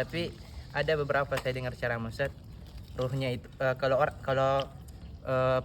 Tapi ada beberapa saya dengar ceramah Ustaz, ruhnya itu kalau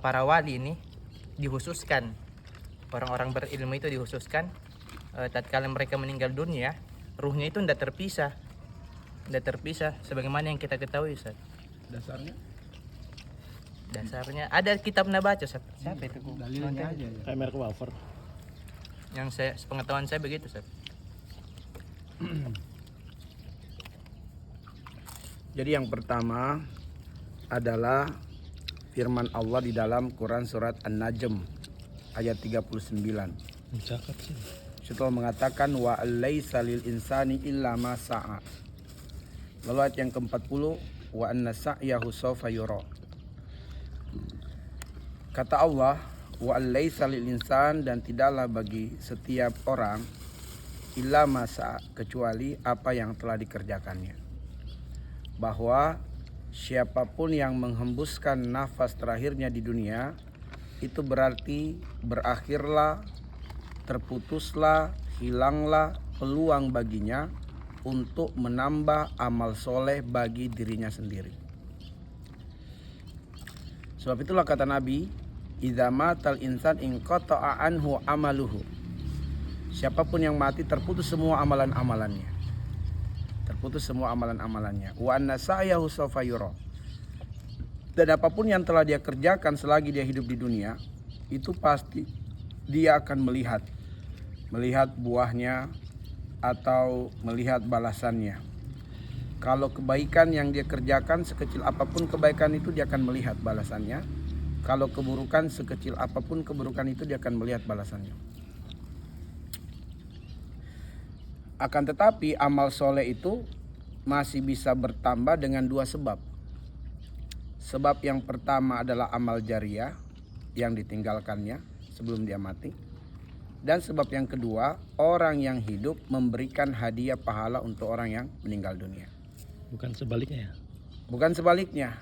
para wali ini dikhususkan, orang-orang berilmu itu dikhususkan tatkala mereka meninggal dunia, ruhnya itu tidak terpisah sebagaimana yang kita ketahui Ustaz. Dasarnya ada kitab nabaca Ustaz. Siapa itu? Dalilnya aja ya. Kayak merek wafer. Yang sepengetahuan saya begitu Ustaz. Jadi yang pertama adalah firman Allah di dalam Quran surat An-Najm ayat 39. Cakep sih. Setelah mengatakan wa laisa lil insani illa ma sa'a. Lalu ayat yang ke-40 wa anna sa'yahu sawfa yura. Kata Allah wa laisa lil insan, dan tidaklah bagi setiap orang illa ma sa'a, kecuali apa yang telah dikerjakannya. Bahwa siapapun yang menghembuskan nafas terakhirnya di dunia, itu berarti berakhirlah, terputuslah, hilanglah peluang baginya untuk menambah amal soleh bagi dirinya sendiri. Sebab itulah kata Nabi, idza matal insan inqata'a anhu amaluhu. Siapapun yang mati terputus semua amalan-amalannya. Terputus semua amalan-amalannya. Wa anna sa'yahu sawfa yura. Dan apapun yang telah dia kerjakan selagi dia hidup di dunia, itu pasti dia akan melihat buahnya atau melihat balasannya. Kalau kebaikan yang dia kerjakan, sekecil apapun kebaikan itu, dia akan melihat balasannya. Kalau keburukan, sekecil apapun keburukan itu, dia akan melihat balasannya. Akan tetapi amal soleh itu masih bisa bertambah dengan dua sebab. Sebab yang pertama adalah amal jariah yang ditinggalkannya sebelum dia mati. Dan sebab yang kedua, orang yang hidup memberikan hadiah pahala untuk orang yang meninggal dunia. Bukan sebaliknya ya? Bukan sebaliknya.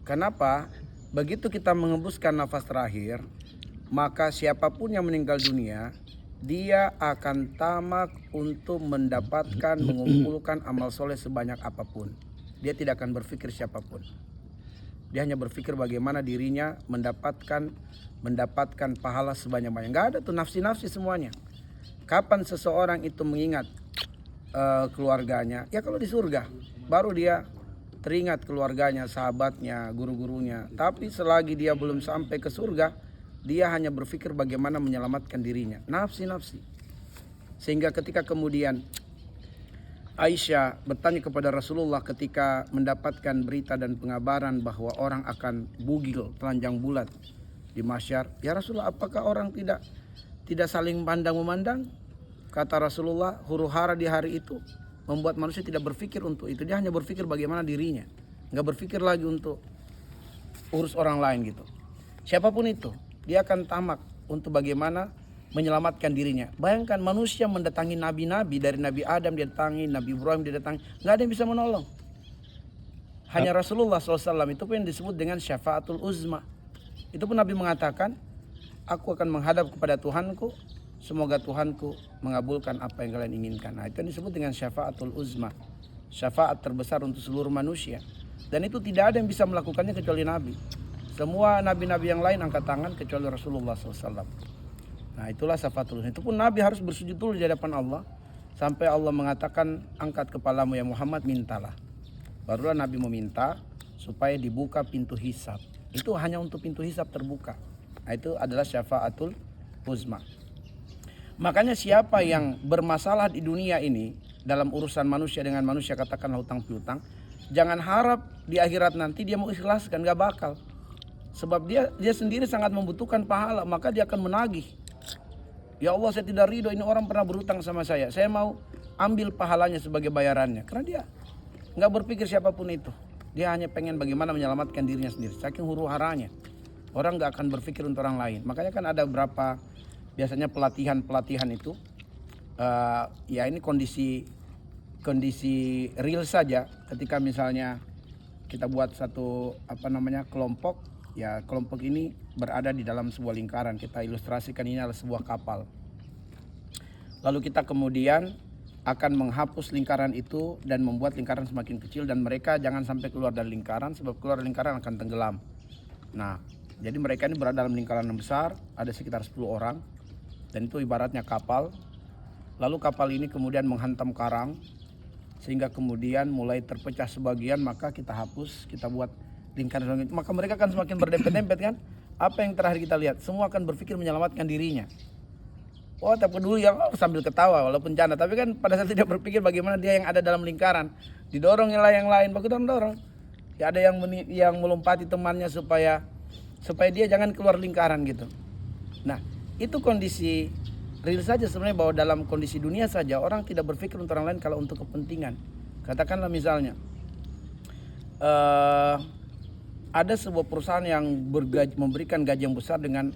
Kenapa? Begitu kita mengembuskan nafas terakhir, maka siapapun yang meninggal dunia, dia akan tamak untuk mendapatkan, mengumpulkan amal soleh sebanyak apapun. Dia tidak akan berpikir siapapun. Dia hanya berpikir bagaimana dirinya mendapatkan pahala sebanyak-banyak. Gak ada tuh nafsi-nafsi semuanya. Kapan seseorang itu mengingat keluarganya? Ya kalau di surga, baru dia teringat keluarganya, sahabatnya, guru-gurunya. Tapi selagi dia belum sampai ke surga, dia hanya berpikir bagaimana menyelamatkan dirinya. Nafsi-nafsi. Sehingga ketika kemudian Aisyah bertanya kepada Rasulullah ketika mendapatkan berita dan pengabaran bahwa orang akan bugil, telanjang bulat di mahsyar. Ya Rasulullah, apakah orang tidak saling pandang-memandang? Kata Rasulullah, huru-hara di hari itu membuat manusia tidak berpikir untuk itu. Dia hanya berpikir bagaimana dirinya. Nggak berpikir lagi untuk urus orang lain gitu. Siapapun itu, dia akan tamak untuk bagaimana menyelamatkan dirinya. Bayangkan manusia mendatangi nabi-nabi, dari Nabi Adam dia datangi, Nabi Ibrahim dia datangi, nggak ada yang bisa menolong. Hanya Rasulullah SAW, itu pun yang disebut dengan syafaatul uzma. Itu pun Nabi mengatakan, aku akan menghadap kepada Tuhanku, semoga Tuhanku mengabulkan apa yang kalian inginkan. Nah, itu yang disebut dengan syafaatul uzma, syafaat terbesar untuk seluruh manusia. Dan itu tidak ada yang bisa melakukannya kecuali Nabi. Semua nabi-nabi yang lain angkat tangan kecuali Rasulullah SAW. Nah, itulah syafaatul uzma. Itu pun Nabi harus bersujud dulu di hadapan Allah, sampai Allah mengatakan, angkat kepalamu ya Muhammad, mintalah. Barulah Nabi meminta supaya dibuka pintu hisab. Itu hanya untuk pintu hisab terbuka. Nah, itu adalah syafaatul uzma. Makanya siapa yang bermasalah di dunia ini dalam urusan manusia dengan manusia, katakanlah hutang piutang, jangan harap di akhirat nanti dia mau ikhlaskan, gak bakal. Sebab dia sendiri sangat membutuhkan pahala, maka dia akan menagih. Ya Allah, saya tidak ridho, ini orang pernah berhutang sama saya mau ambil pahalanya sebagai bayarannya. Karena dia gak berpikir siapapun itu. Dia hanya pengen bagaimana menyelamatkan dirinya sendiri. Saking huru-haranya, orang gak akan berpikir untuk orang lain. Makanya kan ada berapa biasanya pelatihan itu, ya ini kondisi real saja. Ketika misalnya kita buat satu kelompok, ya kelompok ini berada di dalam sebuah lingkaran. Kita ilustrasikan ini adalah sebuah kapal. Lalu kita kemudian akan menghapus lingkaran itu dan membuat lingkaran semakin kecil, dan mereka jangan sampai keluar dari lingkaran, sebab keluar dari lingkaran akan tenggelam. Nah, jadi mereka ini berada dalam lingkaran yang besar, ada sekitar 10 orang, dan itu ibaratnya kapal. Lalu kapal ini kemudian menghantam karang, sehingga kemudian mulai terpecah sebagian, maka kita hapus, kita buat lingkaran itu. Maka mereka akan semakin berdempet-dempet kan? Apa yang terakhir kita lihat? Semua akan berpikir menyelamatkan dirinya. Oh, tak peduli ya, sambil ketawa walaupun canda. Tapi kan pada saat tidak berpikir bagaimana dia yang ada dalam lingkaran, didorong yang lain, baku dorong. Ya, ada yang melompati temannya supaya dia jangan keluar lingkaran gitu. Nah, itu kondisi real saja sebenarnya, bahwa dalam kondisi dunia saja orang tidak berpikir untuk orang lain kalau untuk kepentingan. Katakanlah misalnya ada sebuah perusahaan yang memberikan gaji yang besar dengan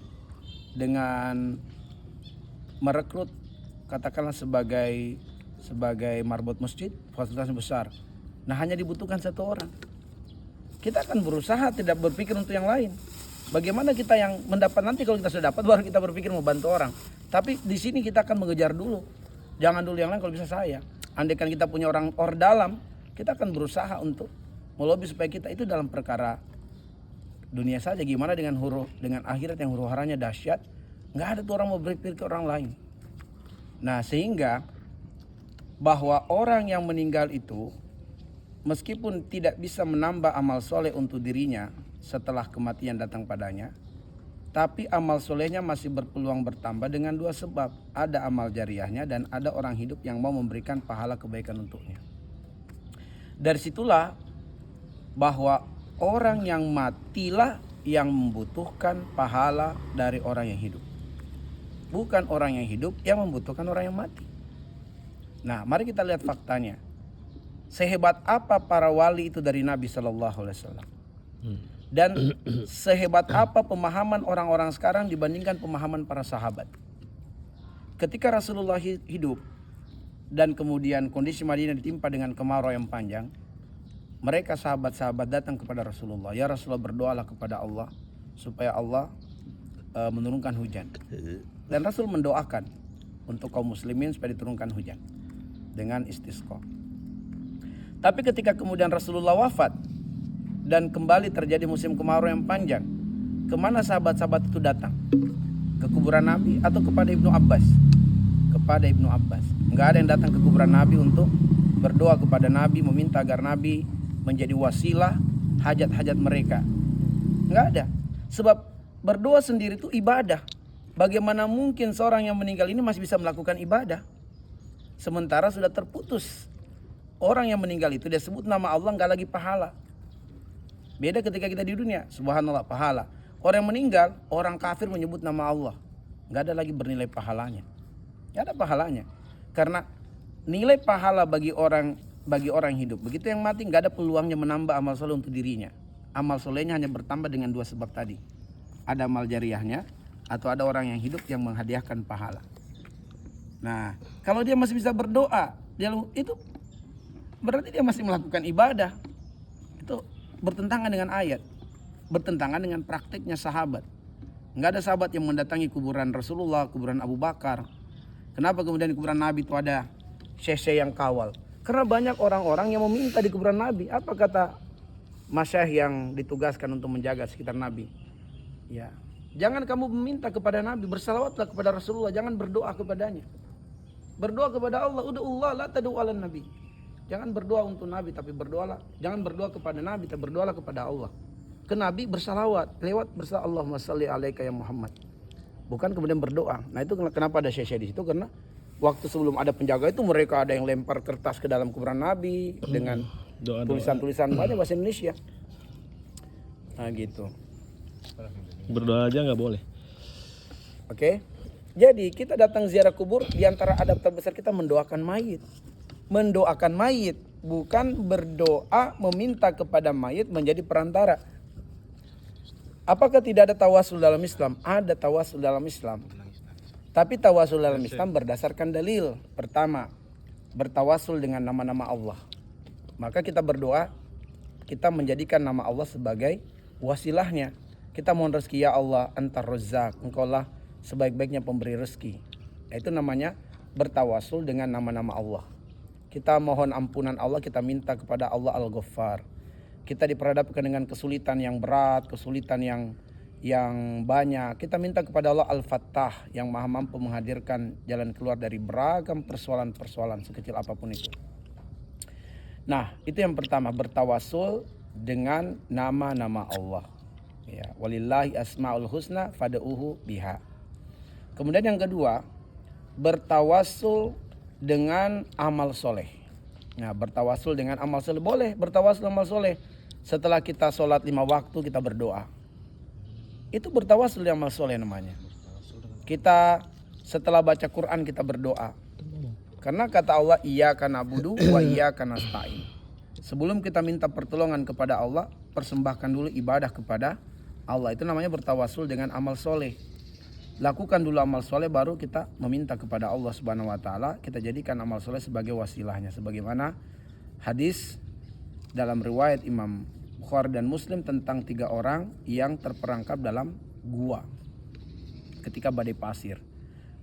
merekrut katakanlah sebagai marbot masjid, fasilitas yang besar. Nah, hanya dibutuhkan 1 orang. Kita akan berusaha tidak berpikir untuk yang lain. Bagaimana kita yang mendapat, nanti kalau kita sudah dapat baru kita berpikir mau bantu orang. Tapi di sini kita akan mengejar dulu. Jangan dulu yang lain, kalau bisa saya. Andaikan kita punya orang dalam, kita akan berusaha untuk melobi supaya kita itu dalam perkara dunia saja. Gimana dengan akhirat yang huru-haranya dahsyat? Nggak ada tuh orang mau berpikir ke orang lain. Nah, sehingga bahwa orang yang meninggal itu meskipun tidak bisa menambah amal soleh untuk dirinya setelah kematian datang padanya, tapi amal solehnya masih berpeluang bertambah dengan 2 sebab. Ada amal jariahnya dan ada orang hidup yang mau memberikan pahala kebaikan untuknya. Dari situlah bahwa orang yang matilah yang membutuhkan pahala dari orang yang hidup, bukan orang yang hidup yang membutuhkan orang yang mati. Nah, mari kita lihat faktanya. Sehebat apa para wali itu dari Nabi SAW, dan sehebat apa pemahaman orang-orang sekarang dibandingkan pemahaman para sahabat. Ketika Rasulullah hidup dan kemudian kondisi Madinah ditimpa dengan kemarau yang panjang, mereka sahabat-sahabat datang kepada Rasulullah. Ya Rasulullah, berdoalah kepada Allah supaya Allah menurunkan hujan. Dan Rasul mendoakan untuk kaum muslimin supaya diturunkan hujan dengan istisqa. Tapi ketika kemudian Rasulullah wafat dan kembali terjadi musim kemarau yang panjang, kemana sahabat-sahabat itu datang? Ke kuburan Nabi atau kepada Ibnu Abbas? Kepada Ibnu Abbas. Enggak ada yang datang ke kuburan Nabi untuk berdoa kepada Nabi, meminta agar Nabi menjadi wasilah hajat-hajat mereka. Enggak ada. Sebab berdoa sendiri itu ibadah. Bagaimana mungkin seorang yang meninggal ini masih bisa melakukan ibadah? Sementara sudah terputus. Orang yang meninggal itu dia sebut nama Allah, enggak lagi pahala. Beda ketika kita di dunia, subhanallah, pahala. Orang yang meninggal, orang kafir menyebut nama Allah, enggak ada lagi bernilai pahalanya. Enggak ada pahalanya. Karena nilai pahala bagi orang hidup, begitu yang mati enggak ada peluangnya menambah amal soleh untuk dirinya. Amal solehnya hanya bertambah dengan 2 sebab tadi. Ada amal jariahnya atau ada orang yang hidup yang menghadiahkan pahala. Nah, kalau dia masih bisa berdoa, itu berarti dia masih melakukan ibadah. Itu bertentangan dengan ayat, bertentangan dengan praktiknya sahabat. Enggak ada sahabat yang mendatangi kuburan Rasulullah, kuburan Abu Bakar. Kenapa kemudian di kuburan Nabi itu ada syekh yang kawal? Karena banyak orang-orang yang meminta di kuburan Nabi. Apa kata masyayikh yang ditugaskan untuk menjaga sekitar Nabi? Ya, jangan kamu meminta kepada Nabi, bersalawatlah kepada Rasulullah, jangan berdoa kepadanya. Berdoa kepada Allah, ud'ullah la tad'u 'alan nabi. Jangan berdoa untuk Nabi, tapi berdoalah. Jangan berdoa kepada Nabi, tapi berdoalah kepada Allah. Ke Nabi bersalawat, lewat bersalawat, Allahumma shalli alaika ya Muhammad. Bukan kemudian berdoa. Nah, itu kenapa ada syekh di situ? Karena waktu sebelum ada penjaga itu mereka ada yang lempar kertas ke dalam kuburan Nabi dengan tulisan-tulisan banyak bahasa Indonesia. Nah, gitu. Berdoa aja nggak boleh. Oke. Jadi kita datang ziarah kubur, di antara adab terbesar kita mendoakan mayit. Mendoakan mayit, bukan berdoa meminta kepada mayit menjadi perantara. Apakah tidak ada tawasul dalam Islam? Ada tawasul dalam Islam. Tapi tawasul dalam Islam berdasarkan dalil. Pertama, bertawasul dengan nama-nama Allah. Maka kita berdoa, kita menjadikan nama Allah sebagai wasilahnya. Kita mohon rezeki, ya Allah, antar razzaq, engkau lah sebaik-baiknya pemberi rezeki. Itu namanya bertawasul dengan nama-nama Allah. kita mohon ampunan Allah, kita minta kepada Allah Al-Ghaffar. Kita diperhadapkan dengan kesulitan yang berat, kesulitan yang banyak, kita minta kepada Allah Al-Fattah yang maha mampu menghadirkan jalan keluar dari beragam persoalan-persoalan sekecil apapun itu. Nah, itu yang pertama, bertawasul dengan nama-nama Allah. Ya, walillahi asmaul husna fad'uhu biha. Kemudian yang kedua, bertawasul dengan amal soleh. Nah, bertawasul dengan amal soleh, boleh bertawasul amal soleh. Setelah kita sholat 5 waktu kita berdoa, itu bertawasul dengan amal soleh namanya. Kita setelah baca Quran kita berdoa, karena kata Allah iyyaka na'budu wa iyyaka nasta'in. Sebelum kita minta pertolongan kepada Allah, persembahkan dulu ibadah kepada Allah. Itu namanya bertawasul dengan amal soleh. Lakukan dulu amal soleh, baru kita meminta kepada Allah Subhanahu Wa Taala. Kita jadikan amal soleh sebagai wasilahnya. Sebagaimana hadis dalam riwayat Imam Bukhari dan Muslim tentang 3 orang yang terperangkap dalam gua ketika badai pasir.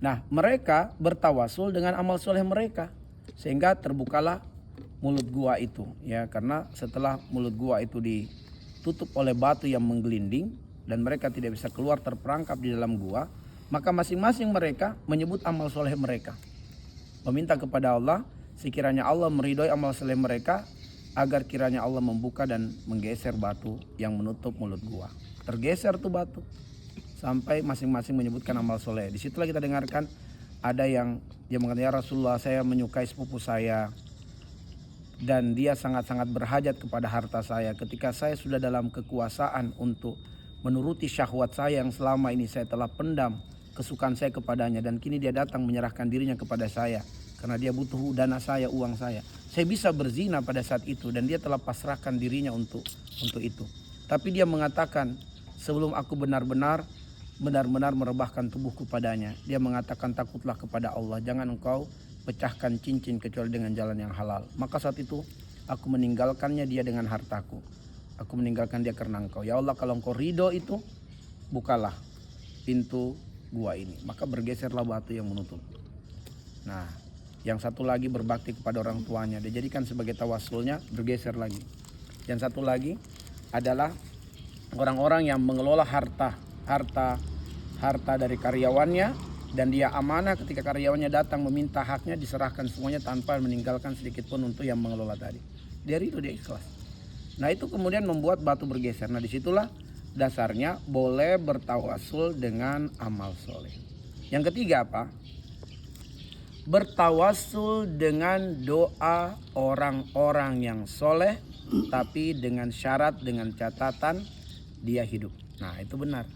Nah, mereka bertawasul dengan amal soleh mereka sehingga terbukalah mulut gua itu, ya, karena setelah mulut gua itu ditutup oleh batu yang menggelinding dan mereka tidak bisa keluar, terperangkap di dalam gua, maka masing-masing mereka menyebut amal soleh mereka, meminta kepada Allah sekiranya Allah meridhoi amal soleh mereka, agar kiranya Allah membuka dan menggeser batu yang menutup mulut gua. Tergeser tuh batu sampai masing-masing menyebutkan amal soleh. Disitulah kita dengarkan ada yang dia mengatakan, ya Rasulullah, saya menyukai sepupu saya dan dia sangat-sangat berhajat kepada harta saya. Ketika saya sudah dalam kekuasaan untuk menuruti syahwat saya yang selama ini saya telah pendam kesukaan saya kepadanya, dan kini dia datang menyerahkan dirinya kepada saya karena dia butuh dana saya, uang saya. Saya bisa berzina pada saat itu dan dia telah pasrahkan dirinya untuk itu. Tapi dia mengatakan, sebelum aku benar-benar merebahkan tubuhku padanya, dia mengatakan, takutlah kepada Allah, jangan engkau pecahkan cincin kecuali dengan jalan yang halal. Maka saat itu aku meninggalkannya dia dengan hartaku. Aku meninggalkan dia karena engkau. Ya Allah, kalau engkau ridho itu, bukalah pintu gua ini. Maka bergeserlah batu yang menutup. Nah, yang satu lagi berbakti kepada orang tuanya, dia jadikan sebagai tawasulnya, bergeser lagi. Yang satu lagi adalah orang-orang yang mengelola harta dari karyawannya, dan dia amanah ketika karyawannya datang meminta haknya, diserahkan semuanya tanpa meninggalkan sedikit pun untuk yang mengelola tadi. Dia ridho, dia ikhlas. Nah, itu kemudian membuat batu bergeser. Nah, disitulah dasarnya boleh bertawasul dengan amal soleh. Yang ketiga apa? Bertawasul dengan doa orang-orang yang soleh, tapi dengan syarat, dengan catatan dia hidup. Nah, itu benar.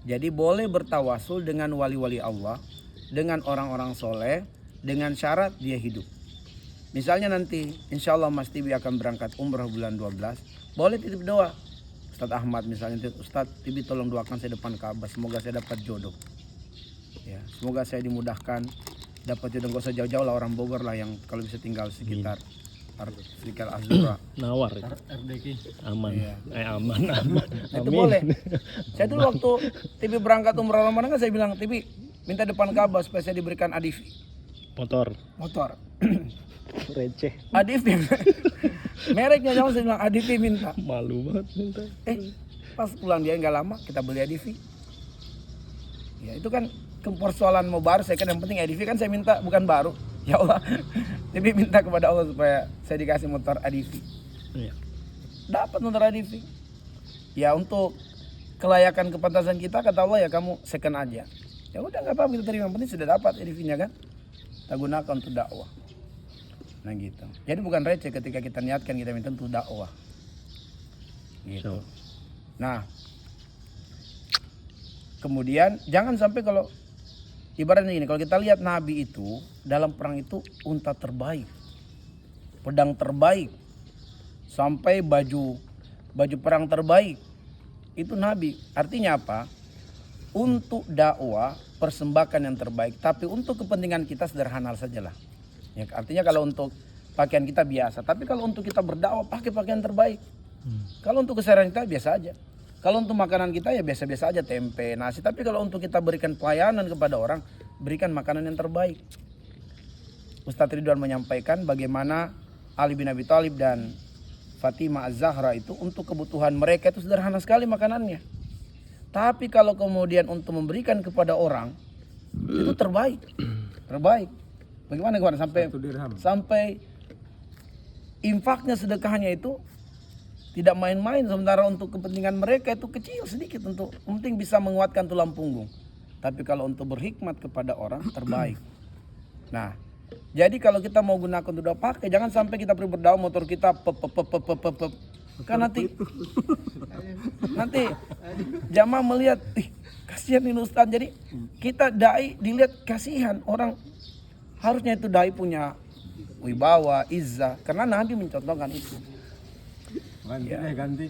Jadi boleh bertawasul dengan wali-wali Allah, dengan orang-orang soleh, dengan syarat dia hidup. Misalnya nanti insya Allah Mas Tibi akan berangkat umrah bulan 12, boleh titip doa. Ustadz Ahmad misalnya, Ustadz Tibi tolong doakan saya depan Ka'bah, semoga saya dapat jodoh. Ya, semoga saya dimudahkan dapat jodoh. Gak usah jauh-jauh lah, orang Bogor lah yang kalau bisa tinggal sekitar Azura. Nawar aman. Iya. Aman. Nah, itu boleh. Saya dulu waktu Tibi berangkat umrah Ramadan kan saya bilang, Tibi minta depan Ka'bah supaya saya diberikan ADV. Motor. Receh. ADV. Mereknya jangan, saya bilang ADV minta. Malu banget minta. Pas pulang dia nggak lama kita beli ADV. Ya itu kan persoalan mau baru, saya kan yang penting ADV kan saya minta, bukan baru. Ya Allah, Tibi minta kepada Allah supaya saya dikasih motor ADV. Iya. Dapat motor ADV. Ya untuk kelayakan kepantasan kita, kata Allah, ya kamu second aja. Ya udah nggak apa-apa, kita terima, yang penting sudah dapat ADV-nya kan. Kita gunakan untuk dakwah. Nah gitu. Jadi bukan receh ketika kita niatkan kita minta untuk dakwah. Gitu. Nah, kemudian jangan sampai kalau ibaratnya ini, kalau kita lihat Nabi itu dalam perang itu unta terbaik, pedang terbaik, sampai baju perang terbaik, itu Nabi. Artinya apa? Untuk dakwah persembahkan yang terbaik, tapi untuk kepentingan kita sederhana sajalah. Ya, artinya kalau untuk pakaian kita biasa, tapi kalau untuk kita berdakwah pakai pakaian terbaik. Kalau untuk keseharian kita biasa aja. Kalau untuk makanan kita ya biasa-biasa aja, tempe, nasi. Tapi kalau untuk kita berikan pelayanan kepada orang, berikan makanan yang terbaik. Ustadz Ridwan menyampaikan bagaimana Ali bin Abi Thalib dan Fatimah Az-Zahra itu untuk kebutuhan mereka itu sederhana sekali makanannya. Tapi kalau kemudian untuk memberikan kepada orang itu terbaik. Terbaik. Bagaimana sampai infaknya, sedekahnya itu tidak main-main, sementara untuk kepentingan mereka itu kecil sedikit, untuk penting bisa menguatkan tulang punggung. Tapi kalau untuk berhikmat kepada orang terbaik. Nah, jadi kalau kita mau gunakan untuk pakai, jangan sampai kita berdakwah motor kita kan nanti jamaah melihat, kasihan ini Ustaz. Jadi kita dai dilihat kasihan orang, harusnya itu dai punya wibawa, izzah, karena Nabi mencontohkan itu. Ganti.